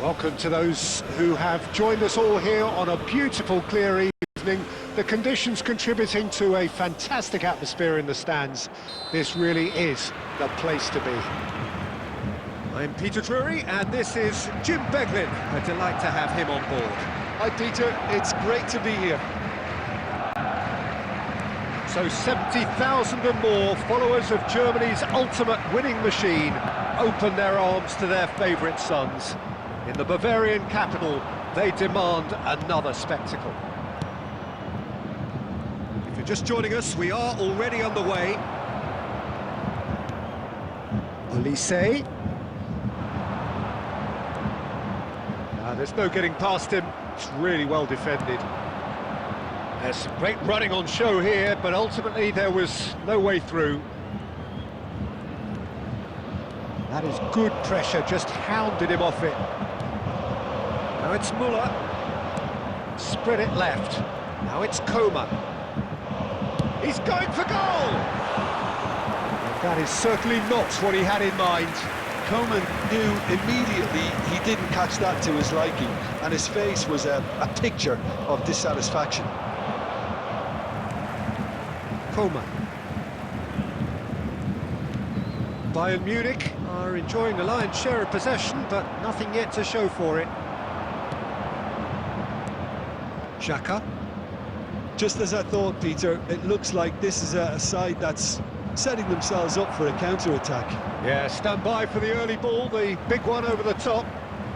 Welcome to those who have joined us all here on a beautiful, clear evening. The conditions contributing to a fantastic atmosphere in the stands. This really is the place to be. I'm Peter Drury, and this is Jim Beglin. A delight to have him on board. Hi Peter, it's great to be here. So 70,000 and more followers of Germany's ultimate winning machine open their arms to their favourite sons. In the Bavarian capital, they demand another spectacle. If you're just joining us, we are already underway. Olise. There's no getting past him. It's really well defended. There's some great running on show here, but ultimately there was no way through. That is good pressure, just hounded him off it. Now it's Müller. Spread it left. Now it's Coman. He's going for goal! And that is certainly not what he had in mind. Coman knew immediately he didn't catch that to his liking, and his face was a picture of dissatisfaction. Coman. Bayern Munich are enjoying the lion's share of possession, but nothing yet to show for it. Xhaka. Just as I thought, Peter, it looks like this is a side that's setting themselves up for a counter-attack. Yeah, stand by for the early ball, the big one over the top.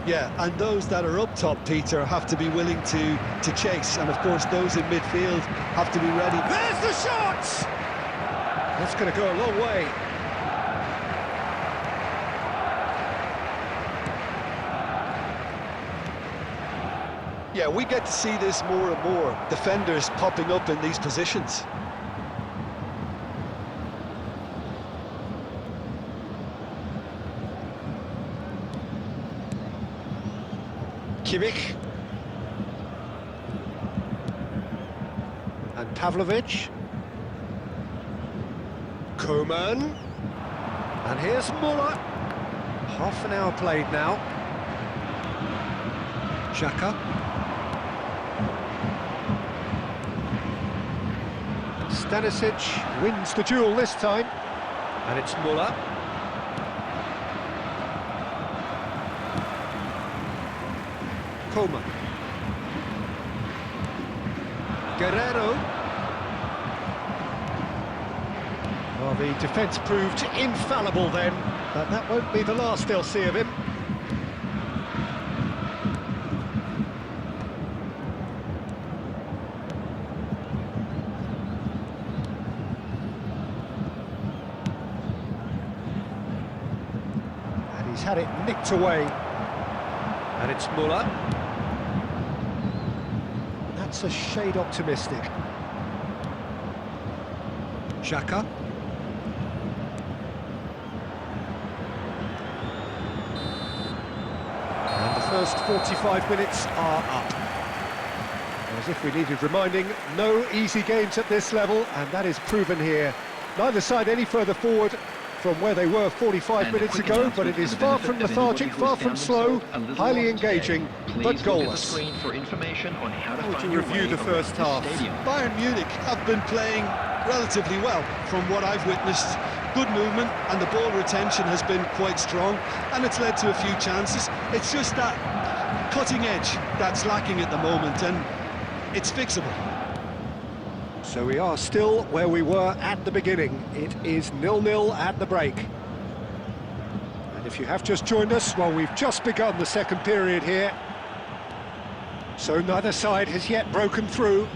Yeah, and those that are up top, Peter, have to be willing to chase, and of course those in midfield have to be ready. There's the shot! That's going to go a long way. Yeah, we get to see this more and more, defenders popping up in these positions. Kimmich. And Pavlovic. Coman. And here's Müller. Half an hour played now. Xhaka. Stanisic wins the duel this time. And it's Müller. Coman. Guerrero. Well, the defence proved infallible then, but that won't be the last they'll see of him. And he's had it nicked away. And it's Müller. That's a shade optimistic. Xhaka. And the first 45 minutes are up. As if we needed reminding, no easy games at this level, and that is proven here. Neither side any further forward from where they were 45 minutes ago, but it is far from lethargic, far from slow, highly engaging, but goalless. How would you review the first half? Bayern Munich have been playing relatively well from what I've witnessed. Good movement, and the ball retention has been quite strong, and it's led to a few chances. It's just that cutting edge that's lacking at the moment, and it's fixable. So we are still where we were at the beginning. It is 0-0 at the break. And if you have just joined us, well, we've just begun the second period here. So neither side has yet broken through.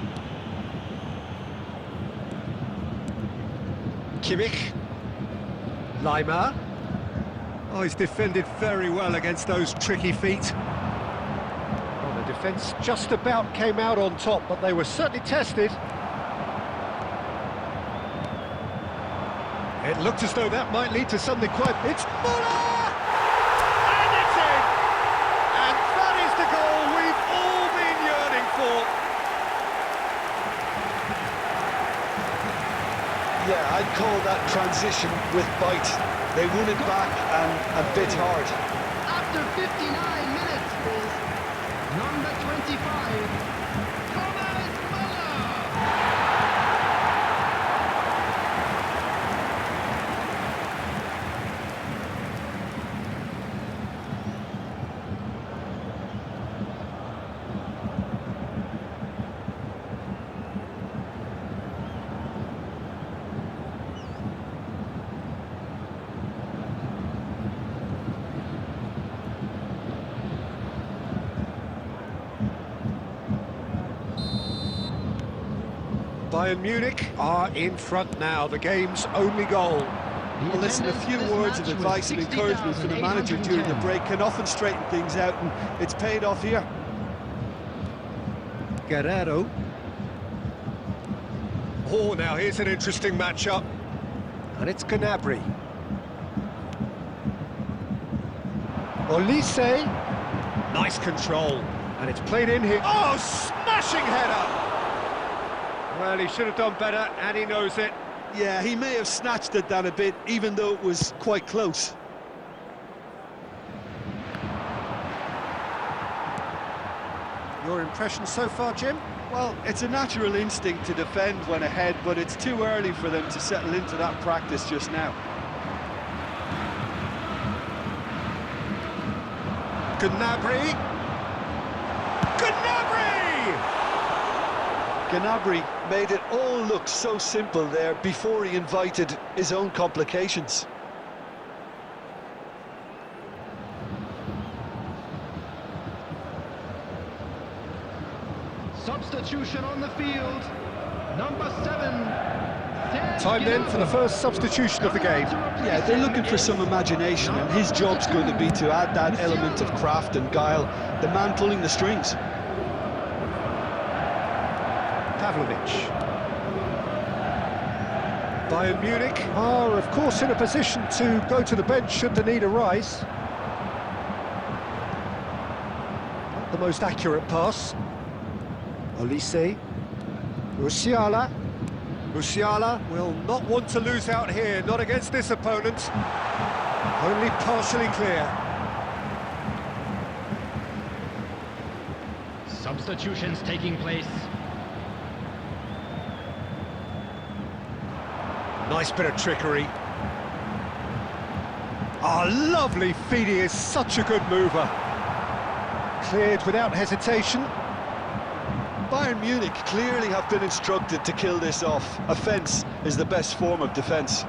Kimmich. Leimer. Oh, he's defended very well against those tricky feet. Well, the defence just about came out on top, but they were certainly tested. It looked as though that might lead to something quite... It's Müller! And it's in! And that is the goal we've all been yearning for. Yeah, I'd call that transition with bite. They won it back and a bit hard. After 59 minutes, Bayern Munich are in front now, the game's only goal. Well, listen, a few words of advice and encouragement from the manager during the break can often straighten things out, and it's paid off here. Guerrero. Oh, now here's an interesting matchup. And it's Gnabry. Olise. Nice control. And it's played in here. Oh, smashing header! Well, he should have done better, and he knows it. Yeah, he may have snatched at that a bit, even though it was quite close. Your impression so far, Jim? Well, it's a natural instinct to defend when ahead, but it's too early for them to settle into that practice just now. Gnabry. Gnabry! Gnabry made it all look so simple there before he invited his own complications. Substitution on the field, number 7. Time then for the first substitution of the game. Yeah, they're looking for some imagination, and his job's going to be to add that element of craft and guile, the man pulling the strings. Pavlovic. Bayern Munich are, of course, in a position to go to the bench should the need arise. Not the most accurate pass. Olise. Musiala. Musiala will not want to lose out here, not against this opponent. Only partially clear. Substitutions taking place. Nice bit of trickery. Ah, lovely feed, he is such a good mover. Cleared without hesitation. Bayern Munich clearly have been instructed to kill this off. Offence is the best form of defence.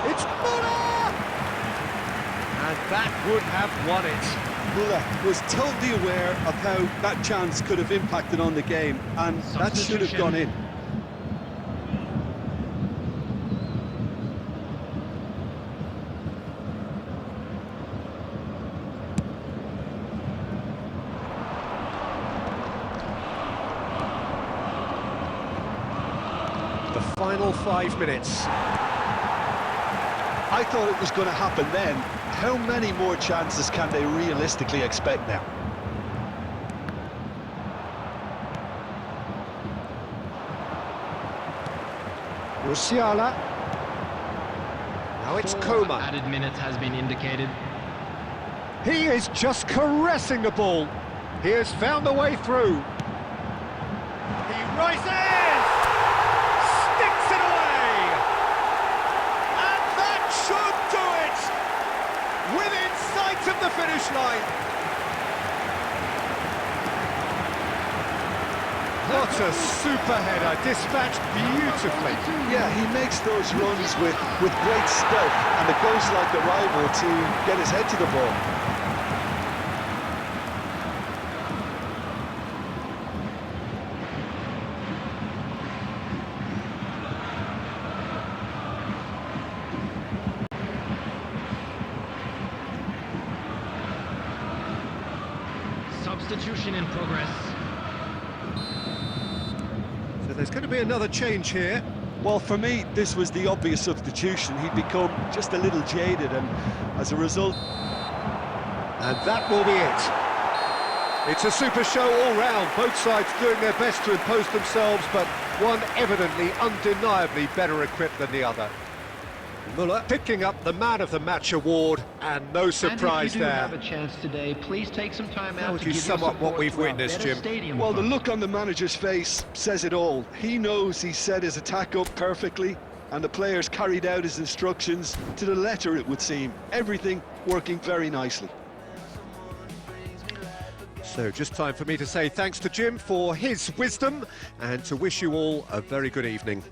It's Müller! And that would have won it. Müller was totally aware of how that chance could have impacted on the game, and that should have gone in. The final 5 minutes. I thought it was going to happen then. How many more chances can they realistically expect now? Musiala. Now it's Coman. Added minutes has been indicated. He is just caressing the ball. He has found a way through. He rises! Sticks it away! And that should do it! Within sight of the finish line. What a super header, dispatched beautifully. Yeah, he makes those runs with great stealth, and it goes like a rival to get his head to the ball. Substitution in progress. So there's going to be another change here. Well, for me, this was the obvious substitution. He'd become just a little jaded, and as a result... And that will be it. It's a super show all round, both sides doing their best to impose themselves, but one evidently, undeniably better equipped than the other. Muller picking up the Man of the Match award, and no surprise and if you do there. have a chance today, please take some time How out would to you give sum your up what support we've to our witnessed, better Jim? stadium Well, the fund. look on the manager's face says it all. He knows he set his attack up perfectly, and the players carried out his instructions to the letter, it would seem. Everything working very nicely. So just time for me to say thanks to Jim for his wisdom, and to wish you all a very good evening.